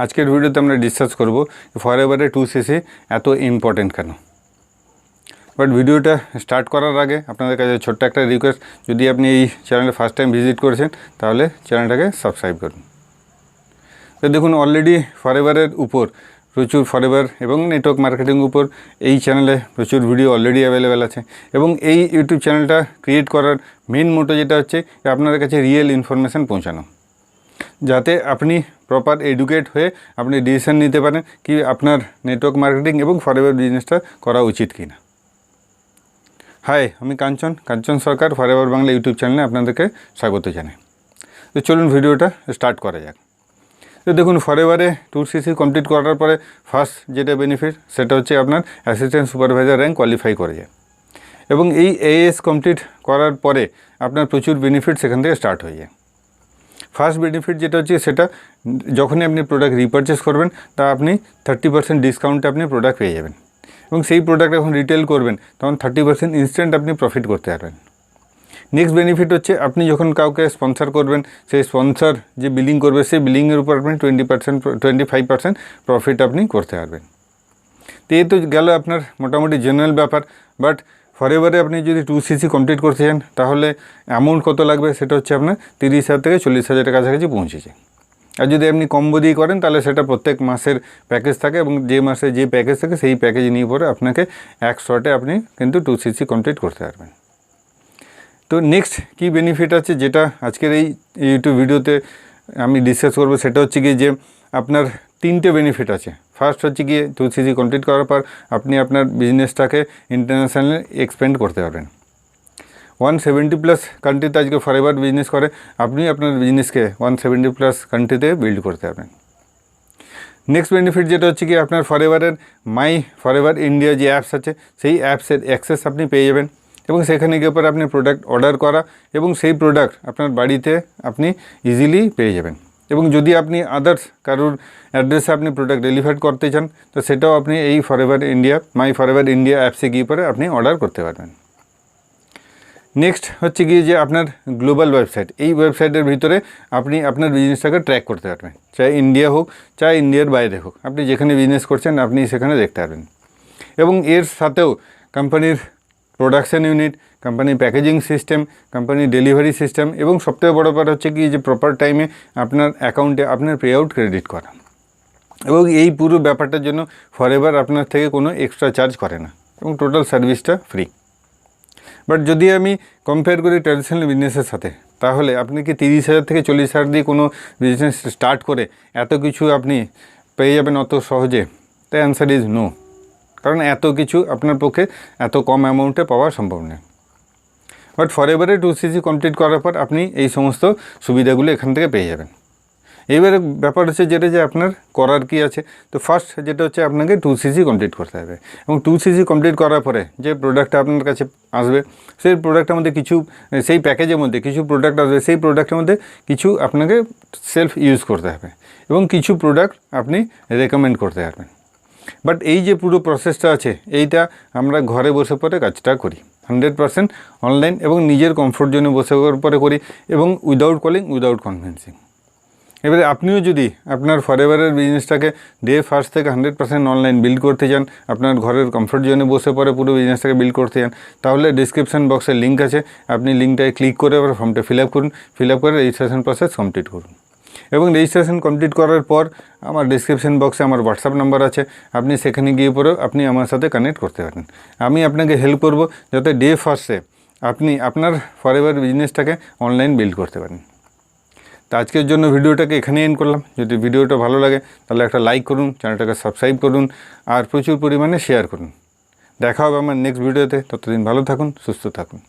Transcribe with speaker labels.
Speaker 1: আজকের ভিডিওতে আমরা ডিসকাস করব ফরএভারে 2cc এত ইম্পর্টেন্ট কেন। বাট ভিডিওটা স্টার্ট করার আগে আপনাদের কাছে ছোট্ট একটা রিকোয়েস্ট, যদি আপনি এই চ্যানেলে ফার্স্ট টাইম ভিজিট করেছেন তাহলে চ্যানেলটাকে সাবস্ক্রাইব করুন। তো দেখুন, অলরেডি ফরএভারের উপর প্রচুর ফরএভার এবং নেটওয়ার্ক মার্কেটিং উপর এই চ্যানেলে প্রচুর ভিডিও অলরেডি অ্যাভেলেবেল আছে। এবং এই ইউটিউব চ্যানেলটা ক্রিয়েট করার মেন মোটো যেটা হচ্ছে আপনাদের কাছে রিয়েল ইনফরমেশান পৌঁছানো, যাতে আপনি প্রপার এডুকেট হয়ে আপনি ডিসিশন নিতে পারেন কি আপনার নেটওয়ার্ক মার্কেটিং এবং ফরএভার বিজনেসটা করা উচিত কি না। হাই, আমি কাঞ্চন সরকার, ফরএভার বাংলা ইউটিউব চ্যানেলে আপনাদেরকে স্বাগত জানাই। তো চলুন ভিডিওটা স্টার্ট করা যাক। তো দেখুন, ফরএভারে 2cc কমপ্লিট করার পরে ফার্স্ট যেটা বেনিফিট সেটা হচ্ছে আপনার অ্যাসিস্ট্যান্ট সুপারভাইজার র্যাঙ্ক কোয়ালিফাই করে যায়। এবং এই AAS কমপ্লিট করার পরে আপনার প্রচুর বেনিফিট সেখান থেকে স্টার্ট হয়ে যায়। ফার্স্ট বেনিফিট যেটা হচ্ছে সেটা যখনই আপনি প্রোডাক্ট রিপারচেস করবেন তা আপনি 30% ডিসকাউন্টে আপনি প্রোডাক্ট পেয়ে যাবেন। এবং সেই প্রোডাক্ট যখন রিটেল করবেন তখন 30% ইনস্ট্যান্ট আপনি প্রফিট করতে পারবেন। নেক্সট বেনিফিট হচ্ছে আপনি যখন কাউকে স্পন্সর করবেন, সেই স্পন্সর যে বিলিং করবে সেই বিলিংয়ের উপর আপনি 25% প্রফিট আপনি করতে পারবেন। তো এই তো গেল আপনার মোটামুটি জেনারেল ব্যাপার। বাট ফরএভারে আপনি যদি 2cc কমপ্লিট করতে চান তাহলে অ্যামাউন্ট কত লাগবে সেটা হচ্ছে আপনার 30,000 থেকে 40,000 কাছাকাছি পৌঁছেছে। আর যদি আপনি কম্বো দিয়ে করেন তাহলে সেটা প্রত্যেক মাসের প্যাকেজ থাকে এবং যে মাসে যে প্যাকেজ থাকে সেই প্যাকেজ নিয়ে পরে আপনাকে এক শর্টে আপনি কিন্তু 2cc কমপ্লিট করতে পারবেন। তো নেক্সট কি বেনিফিট আছে যেটা আজকের এই ইউটিউব ভিডিওতে আমি ডিসকাস করবো, সেটা হচ্ছে কি যে আপনার 3টে বেনিফিট আছে। ফার্স্ট হচ্ছে গিয়ে 2cc কমপ্লিট করার পর আপনি আপনার বিজনেসটাকে ইন্টারন্যাশনালি এক্সপেন্ড করতে পারবেন। 170+ কান্ট্রিতে আজকে ফরএভার বিজনেস করে, আপনি আপনার বিজনেসকে 170+ কান্ট্রিতে বিল্ড করতে পারবেন। নেক্সট বেনিফিট যেটা হচ্ছে কি আপনার ফরএভারের মাই ফরএভার ইন্ডিয়া যে অ্যাপস আছে সেই অ্যাপসের অ্যাক্সেস আপনি পেয়ে যাবেন। এবং সেখানে গিয়ে পরে আপনি প্রোডাক্ট অর্ডার করা এবং সেই প্রোডাক্ট আপনার বাড়িতে আপনি ইজিলি পেয়ে যাবেন। এবং যদি আপনি আদার্স কারোর অ্যাড্রেসে আপনি প্রোডাক্ট ডেলিভার করতে চান তো সেটাও আপনি এই ফরএভার ইন্ডিয়া মাই ফরএভার ইন্ডিয়া অ্যাপসে গিয়ে পরে আপনি অর্ডার করতে পারবেন। নেক্সট হচ্ছে গিয়ে যে আপনার গ্লোবাল ওয়েবসাইট, এই ওয়েবসাইটের ভিতরে আপনি আপনার বিজনেসটাকে ট্র্যাক করতে পারবেন, চাই ইন্ডিয়া হোক চাই ইন্ডিয়ার বাইরে হোক, আপনি যেখানে বিজনেস করছেন আপনি সেখানে দেখতে পারবেন। এবং এর সাথেও কোম্পানির প্রোডাকশান ইউনিট, কোম্পানির প্যাকেজিং সিস্টেম, কোম্পানির ডেলিভারি সিস্টেম এবং সবথেকে বড় ব্যাপার হচ্ছে কি যে প্রপার টাইমে আপনার অ্যাকাউন্টে আপনার পে আউট ক্রেডিট করা। এবং এই পুরো ব্যাপারটার জন্য ফরএভার আপনার থেকে কোনো এক্সট্রা চার্জ করে না এবং টোটাল সার্ভিসটা ফ্রি। বাট যদি আমি কম্পেয়ার করি ট্র্যাডিশনাল বিজনেসের সাথে, তাহলে আপনি কি 30,000 থেকে 40,000 দিয়ে কোনো বিজনেস স্টার্ট করে এত কিছু আপনি পেয়ে যাবেন অত সহজে? The answer is no. কারণ এত কিছু আপনার পক্ষে এত কম অ্যামাউন্টে পাওয়া সম্ভব নয়। বাট ফরএভারে 2cc কমপ্লিট করার পর আপনি এই সমস্ত সুবিধাগুলো এখান থেকে পেয়ে যাবেন। এইবারে ব্যাপার হচ্ছে যেটা যে আপনার করার কি আছে। তো ফার্স্ট যেটা হচ্ছে আপনাকে 2cc কমপ্লিট করতে হবে। এবং 2cc কমপ্লিট করার পরে যে প্রোডাক্টটা আপনার কাছে আসবে সেই প্রোডাক্টের মধ্যে কিছু, সেই প্যাকেজের মধ্যে কিছু প্রোডাক্ট আসবে, সেই প্রোডাক্টের মধ্যে কিছু আপনাকে সেলফ ইউজ করতে হবে এবং কিছু প্রোডাক্ট আপনি রেকমেন্ড করতে পারবেন। বাট এই যে পুরো প্রসেসটা আছে এইটা আমরা ঘরে বসে পরে কাজটা করি 100% অনলাইন এবং নিজের কমফোর্ট জোনে বসে পরে করি এবং উইদাউট কলিং, উইদাউট কনভিন্সিং। এবারে আপনিও যদি আপনার ফরএভারের বিজনেসটাকে ডে ফার্স্ট থেকে 100% অনলাইন বিল্ড করতে চান, আপনার ঘরের কমফোর্ট জোনে বসে পরে পুরো বিজনেসটাকে বিল্ড করতে চান, তাহলে ডিসক্রিপশান বক্সে লিঙ্ক আছে, আপনি লিঙ্কটায় ক্লিক করে আবার ফর্মটা ফিল আপ করুন, ফিল আপ করে রেজিস্ট্রেশন প্রসেস কমপ্লিট করুন। এবং রেজিস্ট্রেশন কমপ্লিট করার পর আমার ডিসক্রিপশান বক্সে আমার হোয়াটসঅ্যাপ নাম্বার আছে, আপনি সেখানে গিয়ে পরেও আপনি আমার সাথে কানেক্ট করতে পারেন। আমি আপনাকে হেল্প করব যাতে ডে ফার্স্টে আপনি আপনার ফরএভার বিজনেসটাকে অনলাইন বিল্ড করতে পারেন। তো আজকের জন্য ভিডিওটাকে এখানেই এন্ড করলাম। যদি ভিডিওটা ভালো লাগে তাহলে একটা লাইক করুন, চ্যানেলটাকে সাবস্ক্রাইব করুন আর প্রচুর পরিমাণে শেয়ার করুন। দেখা হবে আমার নেক্সট ভিডিওতে। ততদিন ভালো থাকুন, সুস্থ থাকুন।